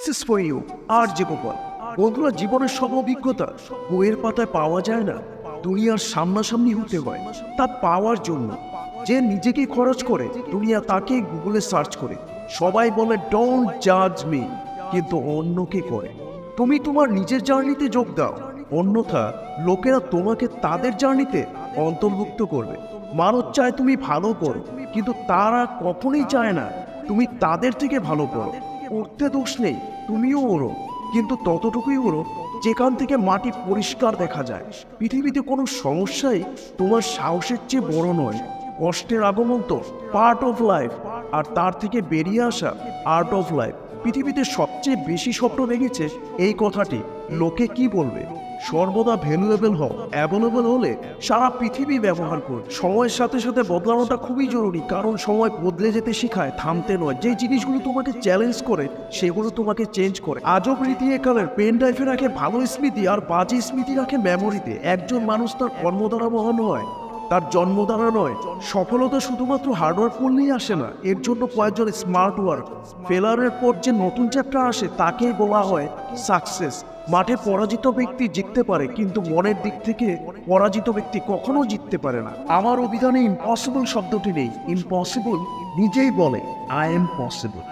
This for you আর যে গোপাল। বন্ধুরা, জীবনের সব অভিজ্ঞতা বইয়ের পাতায় পাওয়া যায় না, দুনিয়ার সামনাসামনি হতে হয়। তা পাওয়ার জন্য যে নিজেকে খরচ করে, দুনিয়া তাকে গুগলে সার্চ করে। সবাই বলে ডোন্ট জাজ মি, কিন্তু অন্যকে করে। তুমি তোমার নিজের জার্নিতে যোগ দাও, অন্যথা লোকেরা তোমাকে তাদের জার্নিতে অন্তর্ভুক্ত করবে। মানুষ চায় তুমি ভালো করো, কিন্তু তারা কখনোই চায় না তুমি তাদের থেকে ভালো করো। উঠতে দোষ নেই, তুমিও ওড়ো, কিন্তু ততটুকুই ওড়ো যেখান থেকে মাটি পরিষ্কার দেখা যায়। পৃথিবীতে কোনো সমস্যাই তোমার সাহসের চেয়ে বড় নয়। কষ্টের আগমন তো পার্ট অফ লাইফ, আর তার থেকে বেরিয়ে আসা আর্ট অফ লাইফ। পৃথিবীতে সবচেয়ে বেশি স্বপ্ন দেখেছে এই কথাটি, লোকে কি বলবে। সর্বদা ভ্যালুয়েবল হও, অ্যাভেলেবল হলে সারা পৃথিবী ব্যবহার কর। সময়ের সাথে সাথে বদলানোটা খুবই জরুরি, কারণ সময় বদলে যেতে শেখায়, থামতে নয়। যে জিনিসগুলো তোমাকে চ্যালেঞ্জ করে সেগুলো তোমাকে চেঞ্জ করে। আজব রীতি একালের পেন ড্রাইভে রাখে ভালো স্মৃতি, আর বাজে স্মৃতি রাখে মেমোরিতে। একজন মানুষ তার কর্ম দ্বারা মহান হয়, তার জন্ম দ্বারা নয়। সফলতা শুধুমাত্র হার্ডওয়ার্ক করলেই আসে না, এর জন্য প্রয়োজন স্মার্ট ওয়ার্ক। ফেলারের পর যে নতুন চ্যাপ্টার আসে তাকেই বলা হয় সাকসেস। মাঠে পরাজিত ব্যক্তি জিততে পারে, কিন্তু মনের দিক থেকে পরাজিত ব্যক্তি কখনো জিততে পারে না। আমার অভিধানে ইম্পসিবল শব্দটি নেই। ইম্পসিবল নিজেই বলে আই এম পসিবল।